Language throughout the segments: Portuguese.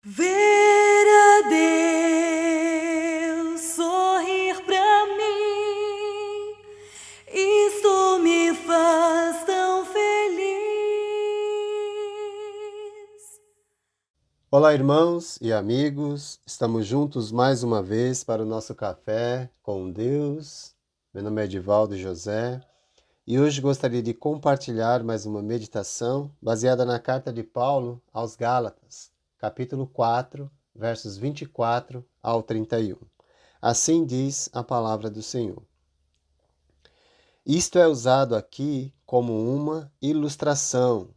Ver a Deus sorrir pra mim, isso me faz tão feliz. Olá, irmãos e amigos, estamos juntos mais uma vez para o nosso café com Deus. Meu nome é Edivaldo José e hoje gostaria de compartilhar mais uma meditação baseada na carta de Paulo aos Gálatas, capítulo 4, versos 24 ao 31. Assim diz a palavra do Senhor. Isto é usado aqui como uma ilustração.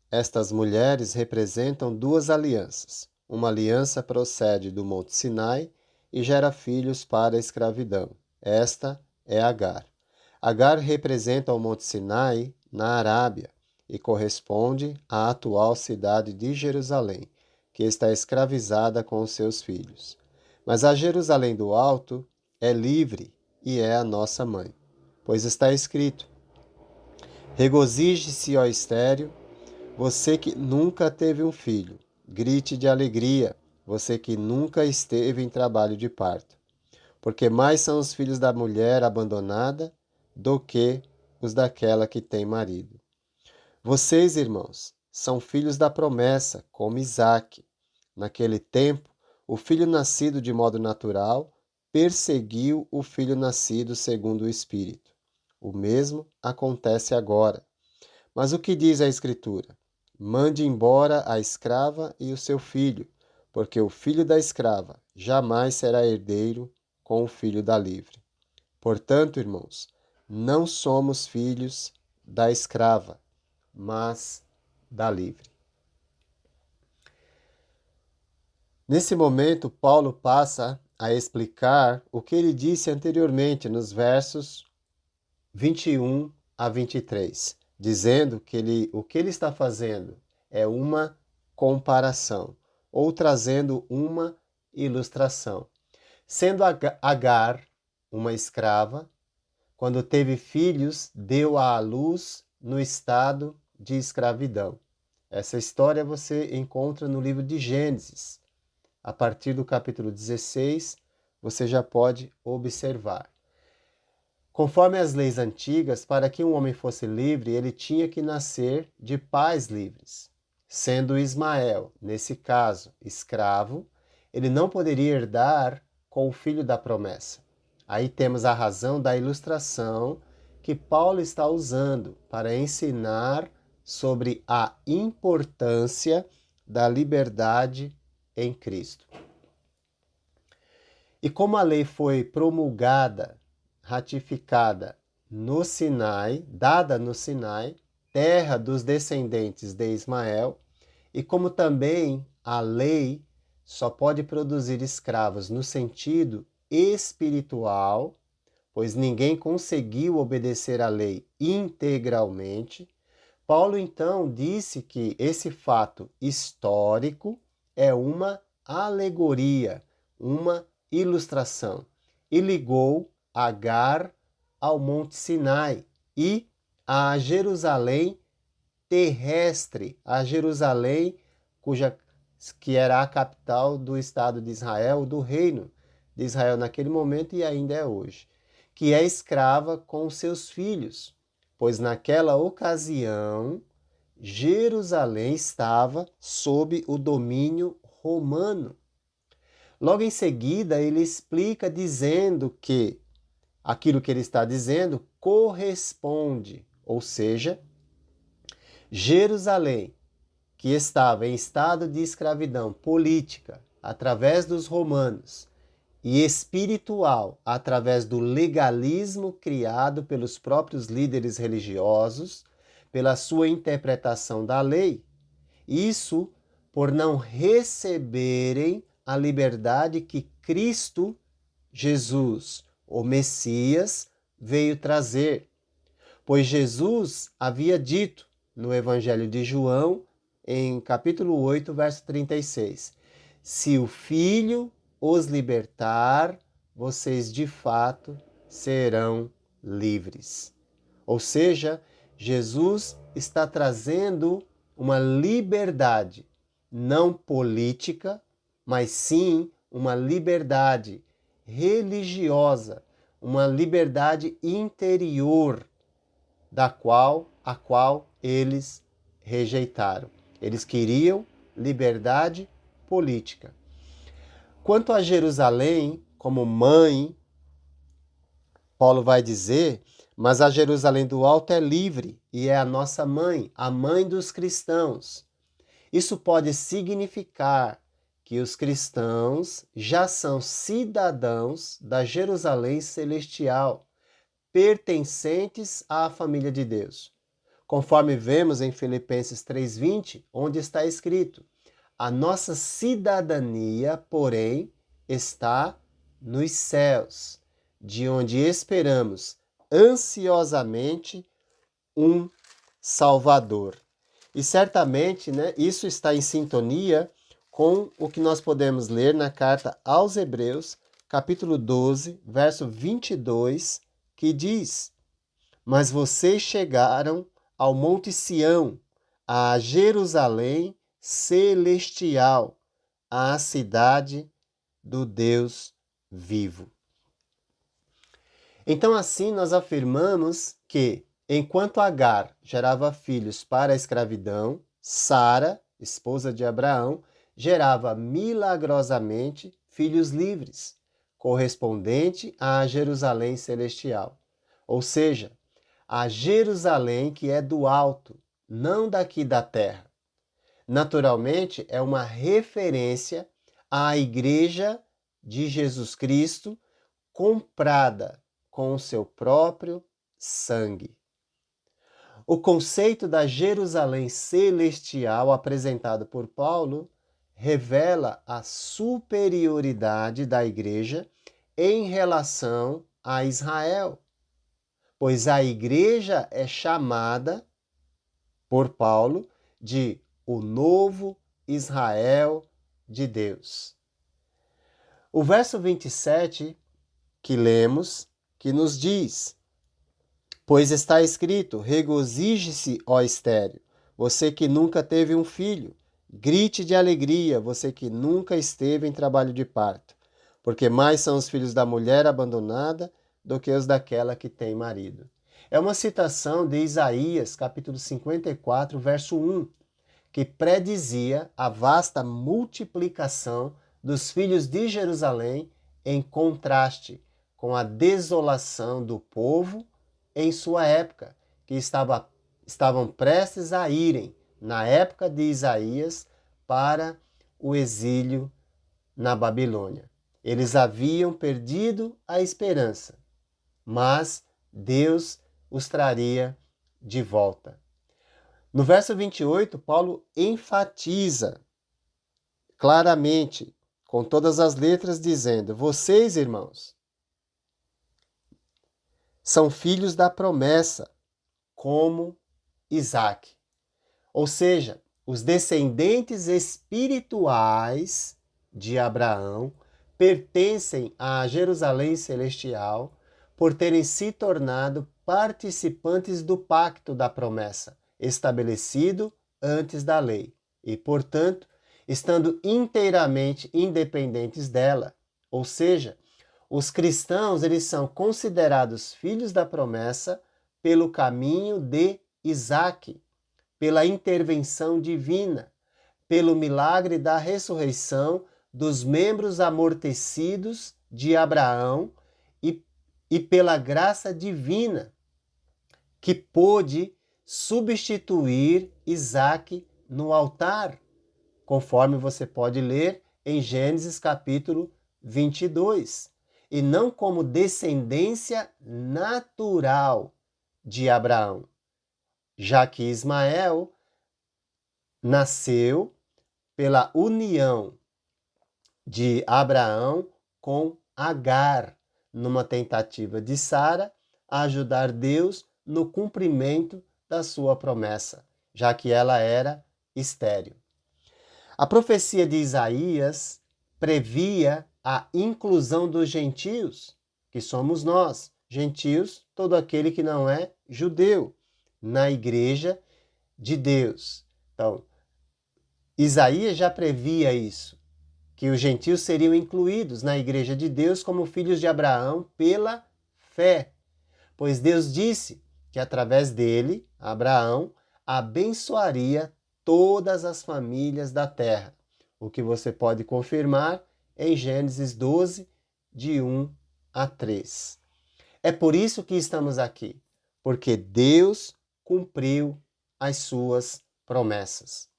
Estas mulheres representam duas alianças. Uma aliança procede do Monte Sinai e gera filhos para a escravidão. Esta é Agar. Agar representa o Monte Sinai na Arábia e corresponde à atual cidade de Jerusalém, que está escravizada com os seus filhos. Mas a Jerusalém do Alto é livre e é a nossa mãe, pois está escrito: regozije-se, ó estéril, você que nunca teve um filho, grite de alegria, você que nunca esteve em trabalho de parto. Porque mais são os filhos da mulher abandonada do que os daquela que tem marido. Vocês, irmãos, são filhos da promessa, como Isaque. Naquele tempo, o filho nascido de modo natural perseguiu o filho nascido segundo o Espírito. O mesmo acontece agora. Mas o que diz a Escritura? Mande embora a escrava e o seu filho, porque o filho da escrava jamais será herdeiro com o filho da livre. Portanto, irmãos, não somos filhos da escrava, mas da livre. Nesse momento, Paulo passa a explicar o que ele disse anteriormente nos versos 21 a 23, dizendo que o que ele está fazendo é uma comparação, ou trazendo uma ilustração. Sendo Agar uma escrava, quando teve filhos, deu à luz no estado de escravidão. Essa história você encontra no livro de Gênesis. A partir do capítulo 16, você já pode observar. Conforme as leis antigas, para que um homem fosse livre, ele tinha que nascer de pais livres. Sendo Ismael, nesse caso, escravo, ele não poderia herdar com o filho da promessa. Aí temos a razão da ilustração que Paulo está usando para ensinar sobre a importância da liberdade em Cristo. E como a lei foi promulgada, ratificada no Sinai, dada no Sinai, terra dos descendentes de Ismael, e como também a lei só pode produzir escravos no sentido espiritual, pois ninguém conseguiu obedecer à lei integralmente, Paulo então disse que esse fato histórico é uma alegoria, uma ilustração, e ligou Agar ao Monte Sinai e a Jerusalém terrestre, a Jerusalém que era a capital do Estado de Israel, do reino de Israel naquele momento e ainda é hoje, que é escrava com seus filhos, pois naquela ocasião Jerusalém estava sob o domínio romano. Logo em seguida, ele explica dizendo que aquilo que ele está dizendo corresponde, ou seja, Jerusalém, que estava em estado de escravidão política através dos romanos e espiritual através do legalismo criado pelos próprios líderes religiosos, pela sua interpretação da lei, isso por não receberem a liberdade que Cristo Jesus, o Messias, veio trazer. Pois Jesus havia dito no Evangelho de João, em capítulo 8, verso 36, se o Filho os libertar, vocês de fato serão livres. Ou seja, Jesus está trazendo uma liberdade não política, mas sim uma liberdade religiosa, uma liberdade interior a qual eles rejeitaram. Eles queriam liberdade política. Quanto a Jerusalém, como mãe, Paulo vai dizer, mas a Jerusalém do alto é livre e é a nossa mãe, a mãe dos cristãos. Isso pode significar que os cristãos já são cidadãos da Jerusalém celestial, pertencentes à família de Deus. Conforme vemos em Filipenses 3:20, onde está escrito: a nossa cidadania, porém, está nos céus, de onde esperamos ansiosamente um Salvador. E certamente, isso está em sintonia com o que nós podemos ler na carta aos Hebreus, capítulo 12, verso 22, que diz: mas vocês chegaram ao Monte Sião, a Jerusalém celestial, à cidade do Deus vivo. Então, assim, nós afirmamos que, enquanto Agar gerava filhos para a escravidão, Sara, esposa de Abraão, gerava milagrosamente filhos livres, correspondente à Jerusalém celestial. Ou seja, a Jerusalém que é do alto, não daqui da terra. Naturalmente, é uma referência à Igreja de Jesus Cristo, comprada com o seu próprio sangue. O conceito da Jerusalém celestial apresentado por Paulo revela a superioridade da Igreja em relação a Israel, pois a Igreja é chamada por Paulo de o novo Israel de Deus. O verso 27 que lemos, que nos diz: pois está escrito, regozije-se, ó estéril, você que nunca teve um filho, grite de alegria, você que nunca esteve em trabalho de parto, porque mais são os filhos da mulher abandonada do que os daquela que tem marido. É uma citação de Isaías, capítulo 54, verso 1, que predizia a vasta multiplicação dos filhos de Jerusalém em contraste com a desolação do povo em sua época, que estavam prestes a irem, na época de Isaías, para o exílio na Babilônia. Eles haviam perdido a esperança, mas Deus os traria de volta. No verso 28, Paulo enfatiza claramente, com todas as letras, dizendo: vocês, irmãos, são filhos da promessa, como Isaac. Ou seja, os descendentes espirituais de Abraão pertencem à Jerusalém celestial por terem se tornado participantes do pacto da promessa, estabelecido antes da lei, e, portanto, estando inteiramente independentes dela. Ou seja, os cristãos, eles são considerados filhos da promessa pelo caminho de Isaac, pela intervenção divina, pelo milagre da ressurreição dos membros amortecidos de Abraão e pela graça divina que pôde substituir Isaac no altar, conforme você pode ler em Gênesis capítulo 22, e não como descendência natural de Abraão, já que Ismael nasceu pela união de Abraão com Agar, numa tentativa de Sara a ajudar Deus no cumprimento da sua promessa, já que ela era estéril. A profecia de Isaías previa a inclusão dos gentios, que somos nós, gentios, todo aquele que não é judeu, na igreja de Deus. Então, Isaías já previa isso, que os gentios seriam incluídos na igreja de Deus como filhos de Abraão pela fé, pois Deus disse que através dele, Abraão, abençoaria todas as famílias da terra, o que você pode confirmar em Gênesis 12, de 1 a 3. É por isso que estamos aqui, porque Deus cumpriu as suas promessas.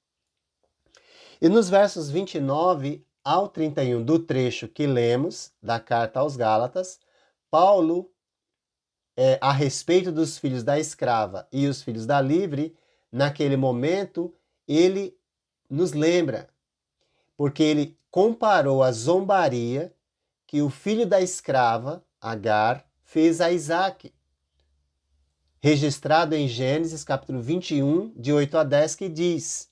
E nos versos 29 ao 31 do trecho que lemos da carta aos Gálatas, Paulo, a respeito dos filhos da escrava e os filhos da livre, naquele momento, ele nos lembra, porque ele comparou a zombaria que o filho da escrava, Agar, fez a Isaque, registrado em Gênesis capítulo 21, de 8 a 10, que diz: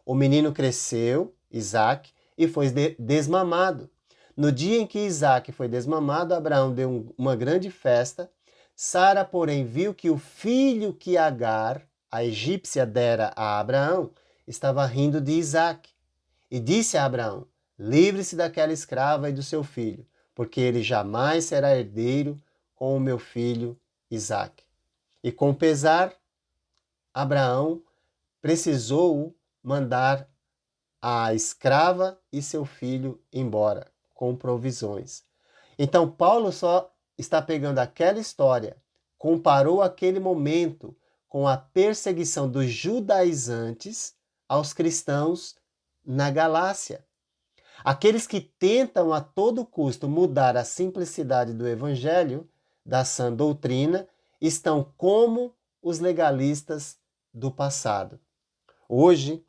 o menino cresceu, Isaque, e foi desmamado. No dia em que Isaque foi desmamado, Abraão deu uma grande festa. Sara, porém, viu que o filho que Agar, a egípcia, dera a Abraão, estava rindo de Isaque. E disse a Abraão: livre-se daquela escrava e do seu filho, porque ele jamais será herdeiro com o meu filho Isaque. E com pesar, Abraão precisou mandar a escrava e seu filho embora, com provisões. Então, Paulo só está pegando aquela história, comparou aquele momento com a perseguição dos judaizantes aos cristãos na Galácia. Aqueles que tentam a todo custo mudar a simplicidade do evangelho, da sã doutrina, estão como os legalistas do passado. Hoje,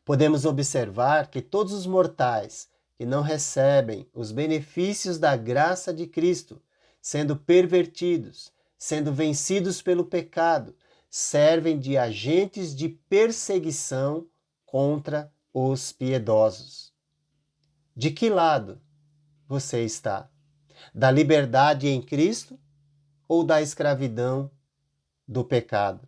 podemos observar que todos os mortais que não recebem os benefícios da graça de Cristo, sendo pervertidos, sendo vencidos pelo pecado, servem de agentes de perseguição contra os piedosos. De que lado você está? Da liberdade em Cristo ou da escravidão do pecado?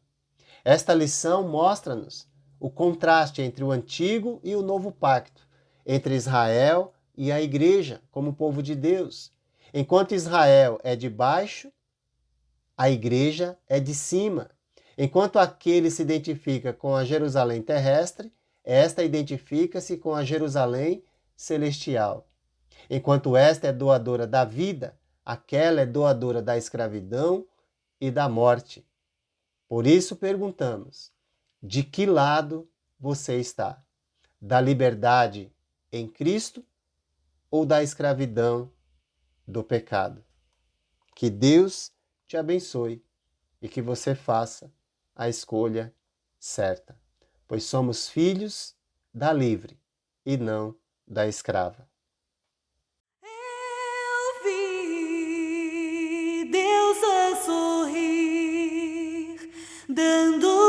Esta lição mostra-nos o contraste entre o antigo e o novo pacto, entre Israel e a igreja como povo de Deus. Enquanto Israel é de baixo, a igreja é de cima. Enquanto aquele se identifica com a Jerusalém terrestre, esta identifica-se com a Jerusalém celestial. Enquanto esta é doadora da vida, aquela é doadora da escravidão e da morte. Por isso perguntamos: de que lado você está? Da liberdade em Cristo ou da escravidão do pecado? Que Deus te abençoe e que você faça a escolha certa, pois somos filhos da livre e não da escrava. Eu vi Deus a sorrir, dando